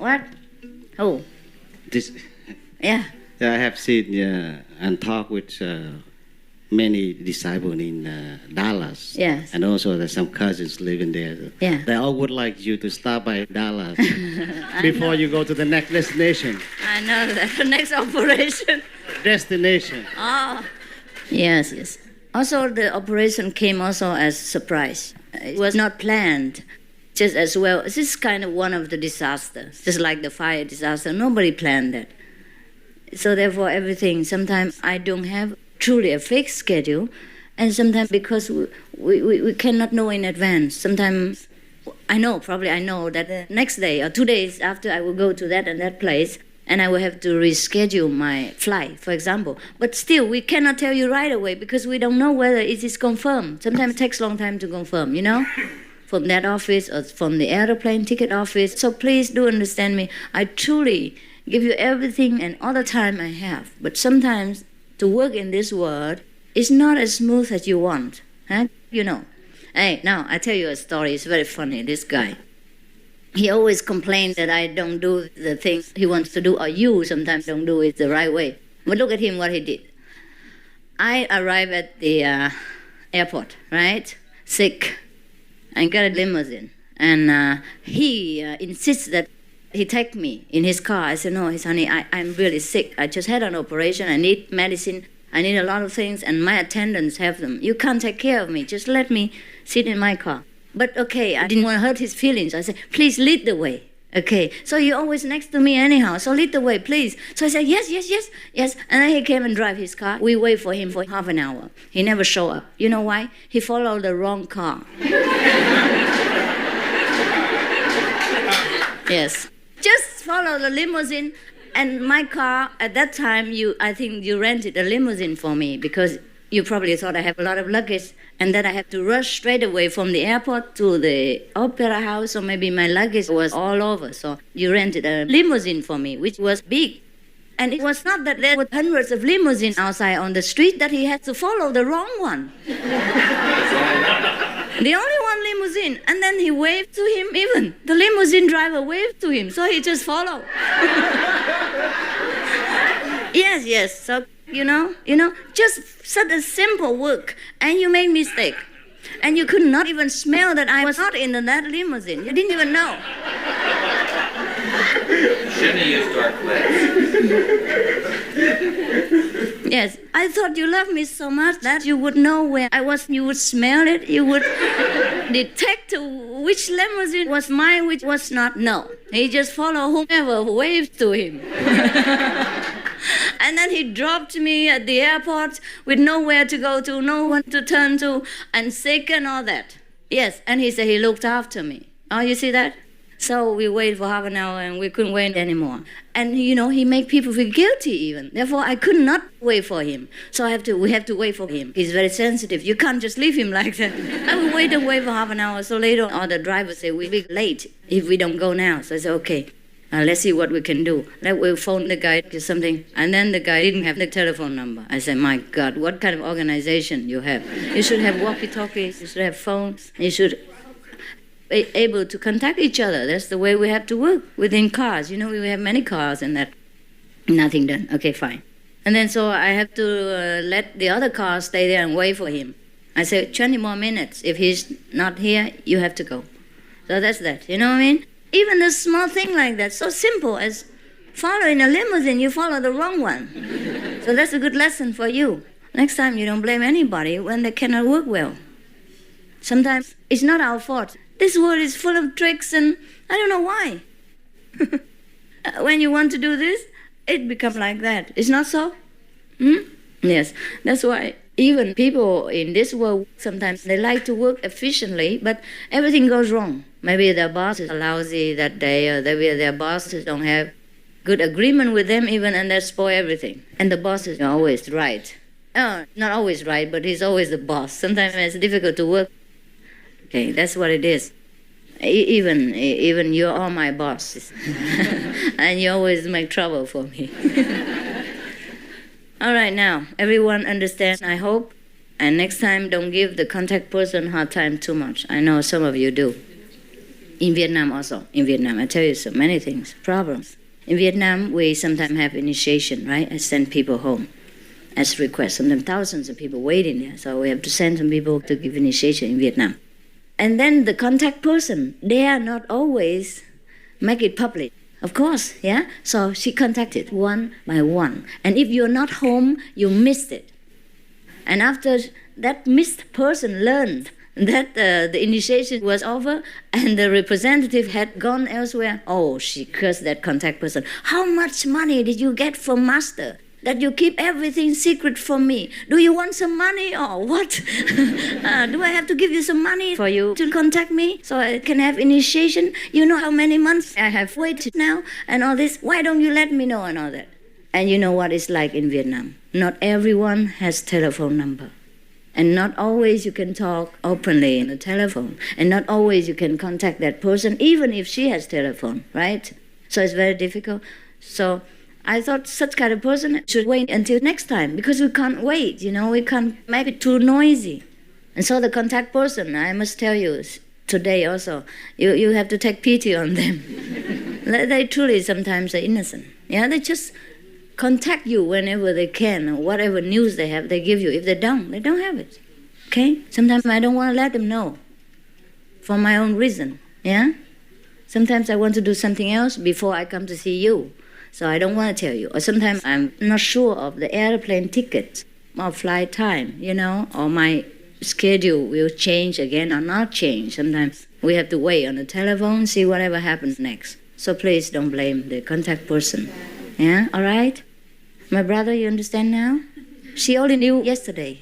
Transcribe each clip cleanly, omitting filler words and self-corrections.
What? Oh. This, Yeah. I have seen and talked with many disciples in Dallas. Yes. And also there's some cousins living there. Yeah. They all would like you to stop by Dallas before you go to the next destination. I know that. The next operation. Destination. Oh. Yes, yes. Also, the operation came also as a surprise. It was not planned. Just as well, this is kind of one of the disasters, just like the fire disaster. Nobody planned that. So therefore, everything, sometimes I don't have truly a fixed schedule, and sometimes because we cannot know in advance. Sometimes I know that the next day or 2 days after I will go to that and that place, and I will have to reschedule my flight, for example. But still, we cannot tell you right away because we don't know whether it is confirmed. Sometimes it takes a long time to confirm, from that office or from the airplane ticket office. So please do understand me. I truly give you everything and all the time I have. But sometimes to work in this world is not as smooth as you want. Huh? Hey, now I tell you a story. It's very funny, this guy. He always complains that I don't do the things he wants to do, or you sometimes don't do it the right way. But look at him, what he did. I arrived at the airport, right? Sick. I got a limousine. And he insists that he take me in his car. I said, no, honey, I'm really sick. I just had an operation. I need medicine. I need a lot of things, and my attendants have them. You can't take care of me. Just let me sit in my car. But okay, I didn't want to hurt his feelings. I said, please lead the way. Okay, so you're always next to me anyhow, so lead the way, please. So I said, yes. And then he came and drive his car. We wait for him for half an hour. He never show up. You know why? He followed the wrong car. Yes. Just follow the limousine. And my car, at that time, I think you rented a limousine for me because you probably thought I have a lot of luggage and that I have to rush straight away from the airport to the opera house, or maybe my luggage was all over. So you rented a limousine for me, which was big. And it was not that there were hundreds of limousines outside on the street, that he had to follow the wrong one. The only one limousine. And then he waved to him even. The limousine driver waved to him, so he just followed. Yes. So, just such a simple work, and you make mistake. And you could not even smell that I was not in that limousine. You didn't even know. Shouldn't have used dark glass. Yes, I thought you loved me so much that you would know where I was. You would smell it. You would detect which limousine was mine, which was not. No, he just followed whomever waved to him. And then he dropped me at the airport with nowhere to go to, no one to turn to, and sick and all that. Yes, and he said he looked after me. Oh, you see that? So we waited for half an hour and we couldn't wait anymore. And he made people feel guilty even. Therefore, I could not wait for him. So we have to wait for him. He's very sensitive. You can't just leave him like that. I will wait for half an hour. So later on, the driver said, we'll be late if we don't go now. So I said, okay. Let's see what we can do. We'll phone the guy or something. And then the guy didn't have the telephone number. I said, my God, what kind of organization you have? You should have walkie-talkies. You should have phones. You should be able to contact each other. That's the way we have to work within cars. We have many cars and that. Nothing done. Okay, fine. And then so I have to let the other car stay there and wait for him. I said, 20 more minutes. If he's not here, you have to go. So that's that. You know what I mean? Even a small thing like that, so simple as following a limousine, you follow the wrong one. So that's a good lesson for you. Next time you don't blame anybody when they cannot work well. Sometimes it's not our fault. This world is full of tricks and I don't know why. When you want to do this, it becomes like that. It's not so? Yes, that's why even people in this world, sometimes they like to work efficiently, but everything goes wrong. Maybe their bosses are lousy that day, or maybe their bosses don't have good agreement with them even, and they spoil everything. And the boss is always right. Oh, not always right, but he's always the boss. Sometimes it's difficult to work. Okay, that's what it is. Even you're all my bosses. And you always make trouble for me. All right, now, everyone understands, I hope. And next time, don't give the contact person hard time too much. I know some of you do. In Vietnam also. In Vietnam, I tell you so many things, problems. In Vietnam, we sometimes have initiation, right? I send people home as request. Sometimes thousands of people waiting there. So we have to send some people to give initiation in Vietnam. And then the contact person, they are not always make it public. Of course, yeah? So she contacted one by one. And if you're not home, you missed it. And after that missed person learned that the initiation was over and the representative had gone elsewhere, oh, she cursed that contact person. How much money did you get from master that you keep everything secret from me? Do you want some money or what? Do I have to give you some money for you to contact me so I can have initiation? You know how many months I have waited now and all this. Why don't you let me know and all that? And you know what it's like in Vietnam. Not everyone has telephone number. And not always you can talk openly in the telephone. And not always you can contact that person, even if she has telephone, right? So it's very difficult. So I thought such kind of person should wait until next time, because we can't wait, we can't make it too noisy. And so the contact person, I must tell you today also, you have to take pity on them. They truly sometimes are innocent. Yeah, they just contact you whenever they can, or whatever news they have, they give you. If they don't have it. Okay? Sometimes I don't want to let them know for my own reason. Yeah? Sometimes I want to do something else before I come to see you. So I don't want to tell you. Or sometimes I'm not sure of the airplane ticket or flight time, or my schedule will change again or not change. Sometimes we have to wait on the telephone, see whatever happens next. So please don't blame the contact person. Yeah, all right? My brother, you understand now? She only knew yesterday.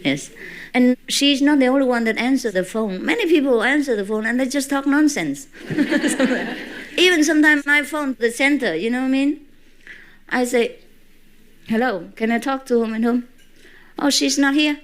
Yes. And she's not the only one that answered the phone. Many people answer the phone and they just talk nonsense. Even sometimes my phone, the center, you know what I mean? I say, hello, can I talk to whom and whom? Oh, she's not here.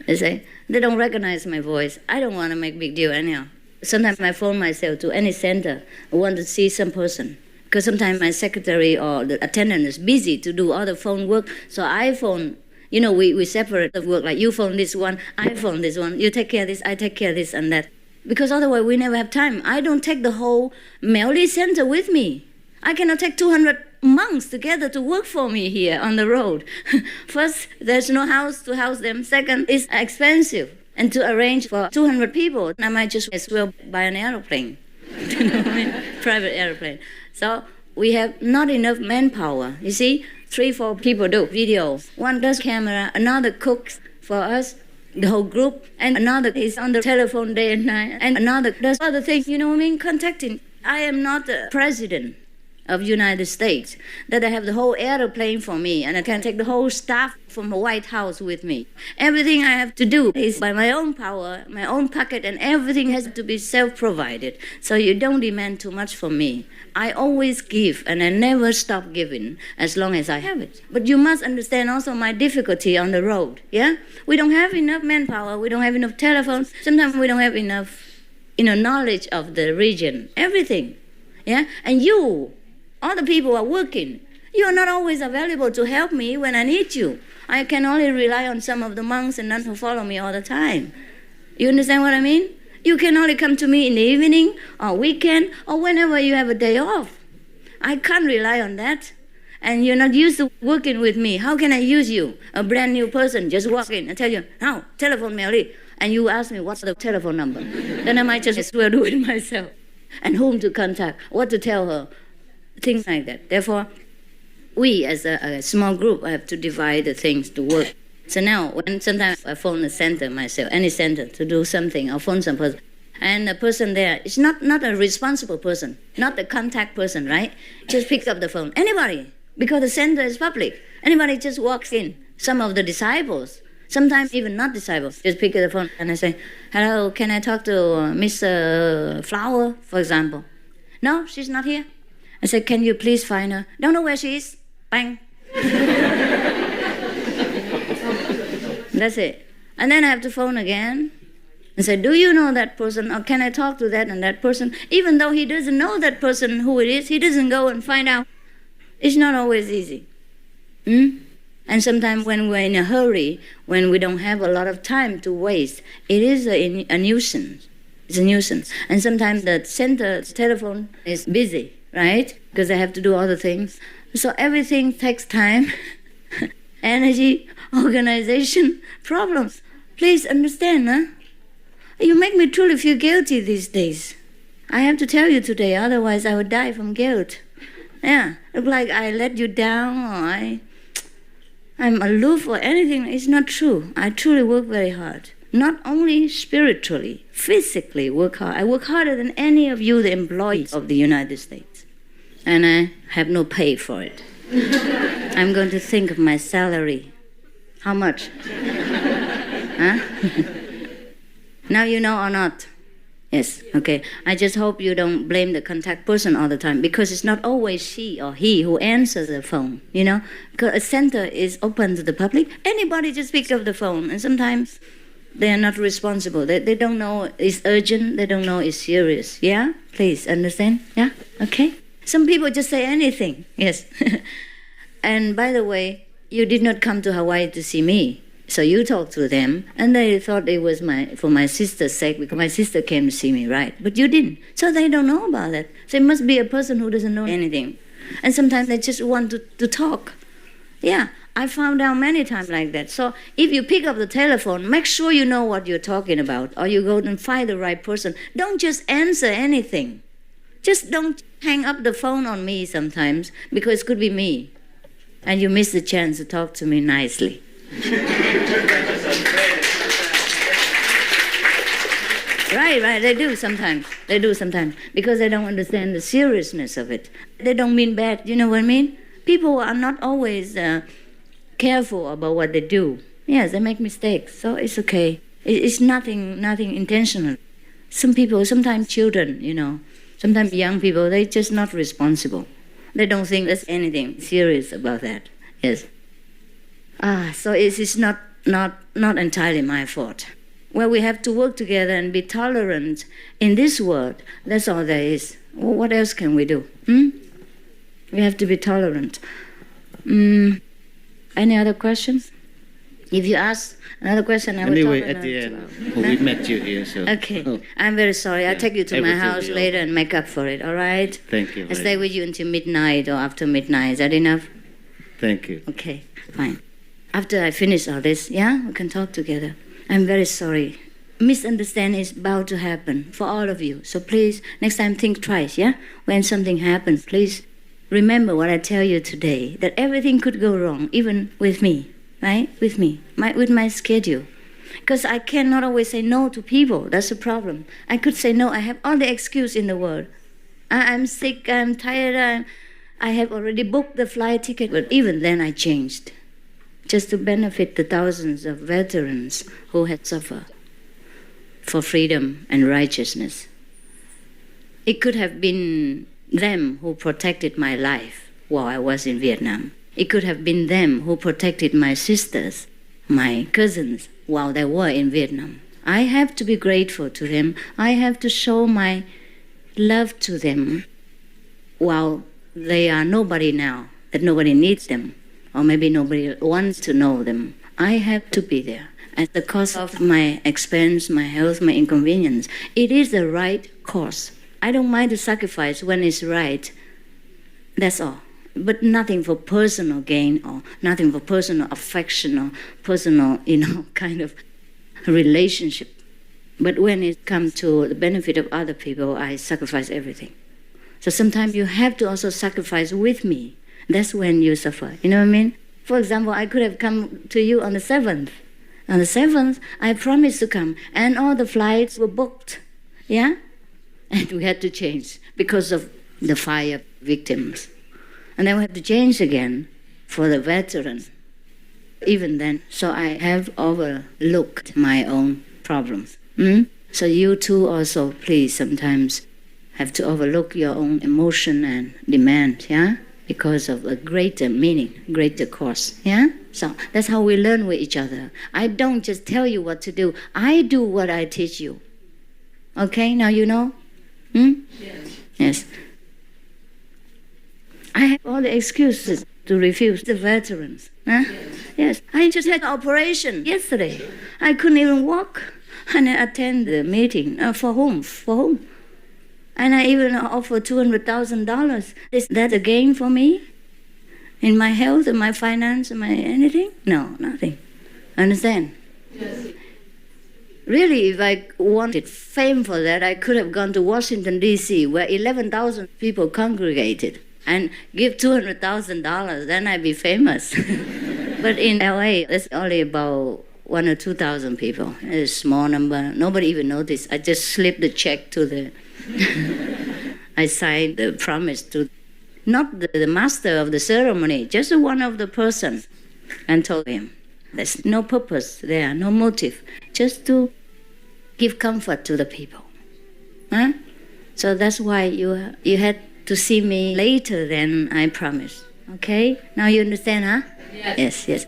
They say, they don't recognize my voice. I don't want to make big deal anyhow. Sometimes I phone myself to any center. I want to see some person. Because sometimes my secretary or the attendant is busy to do other phone work. So I phone, we separate the work. Like you phone this one, I phone this one. You take care of this, I take care of this and that. Because otherwise we never have time. I don't take the whole Mel Lee Center with me. I cannot take 200 monks together to work for me here on the road. First, there's no house to house them. Second, it's expensive. And to arrange for 200 people, I might just as well buy an airplane. You know what I mean? Private airplane. So we have not enough manpower. You see, 3-4 people do video. One does camera, another cooks for us, the whole group, and another is on the telephone day and night, and another does other things, contacting. I am not the president of United States, that I have the whole airplane for me, and I can take the whole staff from the White House with me. Everything I have to do is by my own power, my own pocket, and everything has to be self-provided. So you don't demand too much from me. I always give, and I never stop giving as long as I have it. But you must understand also my difficulty on the road, yeah? We don't have enough manpower, we don't have enough telephones, sometimes we don't have enough, knowledge of the region, everything, yeah? And you, all the people are working. You are not always available to help me when I need you. I can only rely on some of the monks and nuns who follow me all the time. You understand what I mean? You can only come to me in the evening or weekend or whenever you have a day off. I can't rely on that. And you're not used to working with me. How can I use you? A brand new person just walk in and tell you, now, telephone Mel Lee. And you ask me, what's the telephone number? Then I might just as well do it myself. And whom to contact, what to tell her. Things like that. Therefore, we as a small group have to divide the things to work. So now, when sometimes I phone the center myself, any center, to do something, I'll phone some person. And the person there is not a responsible person, not the contact person, right? Just pick up the phone. Anybody, because the center is public. Anybody just walks in. Some of the disciples, sometimes even not disciples, just pick up the phone and I say, hello, can I talk to Miss Flower, for example? No, she's not here. I said, can you please find her? Don't know where she is. Bang. That's it. And then I have to phone again and say, do you know that person? Or can I talk to that and that person? Even though he doesn't know that person who it is, he doesn't go and find out. It's not always easy. And sometimes when we're in a hurry, when we don't have a lot of time to waste, it is a nuisance. It's a nuisance. And sometimes the center telephone is busy, right? Because they have to do other things. So everything takes time, energy, organization, problems. Please understand, huh? You make me truly feel guilty these days. I have to tell you today, otherwise I would die from guilt. Yeah, look like I let you down or I'm aloof or anything. It's not true. I truly work very hard. Not only spiritually, physically work hard. I work harder than any of you, the employees of the United States. And I have no pay for it. I'm going to think of my salary. How much? Huh? Now you know or not? Yes, okay. I just hope you don't blame the contact person all the time, because it's not always she or he who answers the phone, you know? Because a center is open to the public. Anybody just picks up the phone, and sometimes they are not responsible. They don't know it's urgent. They don't know it's serious. Yeah? Please, understand? Yeah? Okay? Some people just say anything. Yes. And by the way, you did not come to Hawaii to see me. So you talked to them, and they thought it was for my sister's sake, because my sister came to see me, right? But you didn't. So they don't know about it. So it must be a person who doesn't know anything. And sometimes they just want to talk. Yeah, I found out many times like that. So if you pick up the telephone, make sure you know what you're talking about, or you go and find the right person. Don't just answer anything. Just don't hang up the phone on me sometimes, because it could be me. And you miss the chance to talk to me nicely. Right, they do sometimes. Because they don't understand the seriousness of it. They don't mean bad, you know what I mean? People are not always careful about what they do. Yes, they make mistakes, so it's okay. It's nothing intentional. Some people, sometimes children, you know, sometimes young people, they're just not responsible. They don't think there's anything serious about that. Yes. So it's not entirely my fault. Well, we have to work together and be tolerant in this world. That's all there is. Well, what else can we do? We have to be tolerant. Any other questions? If you ask another question, I will anyway, talk at the end, we met you here. So. Okay. I'm very sorry. I'll take you to my house later and make up for it, all right? Thank you. I'll stay with you until midnight or after midnight. Is that enough? Thank you. Okay, fine. After I finish all this, yeah, we can talk together. I'm very sorry. Misunderstanding is bound to happen for all of you. So please, next time think twice, yeah? When something happens, please remember what I tell you today, that everything could go wrong, even with me, right? With me, with my schedule. Because I cannot always say no to people. That's the problem. I could say no. I have all the excuse in the world. I'm sick, I'm tired, I have already booked the flight ticket. But even then I changed, just to benefit the thousands of veterans who had suffered for freedom and righteousness. It could have been them who protected my life while I was in Vietnam. It could have been them who protected my sisters, my cousins, while they were in Vietnam. I have to be grateful to them. I have to show my love to them while they are nobody now, that nobody needs them, or maybe nobody wants to know them. I have to be there at the cost of my expense, my health, my inconvenience. It is the right course. I don't mind to sacrifice when it's right. That's all. But nothing for personal gain, or nothing for personal affection, or personal, kind of relationship. But when it comes to the benefit of other people, I sacrifice everything. So sometimes you have to also sacrifice with me. That's when you suffer. You know what I mean? For example, I could have come to you on the 7th. On the 7th, I promised to come, and all the flights were booked. Yeah? And we had to change because of the fire victims. And then we had to change again for the veterans. Even then, so I have overlooked my own problems. So you too also, please, sometimes have to overlook your own emotion and demand, yeah? Because of a greater meaning, greater cause, yeah? So that's how we learn with each other. I don't just tell you what to do. I do what I teach you. Okay, now you know? Yes. I have all the excuses to refuse the veterans. Huh? Yes. I just had an operation yesterday. I couldn't even walk. And I attend the meeting. For whom? For whom? And I even offer $200,000. Is that a gain for me? In my health, in my finance, in my anything? No, nothing. Understand? Yes. Really, if I wanted fame for that, I could have gone to Washington, D.C., where 11,000 people congregated, and give $200,000, then I'd be famous. But in L.A., it's only about 1,000 or 2,000 people. It's a small number. Nobody even noticed. I just slipped the check to the... I signed the promise to... Not the master of the ceremony, just one of the persons, and told him, there's no purpose there, no motive, just to give comfort to the people. Huh? So that's why you had to see me later than I promised. Okay? Now you understand, huh? Yes, yes.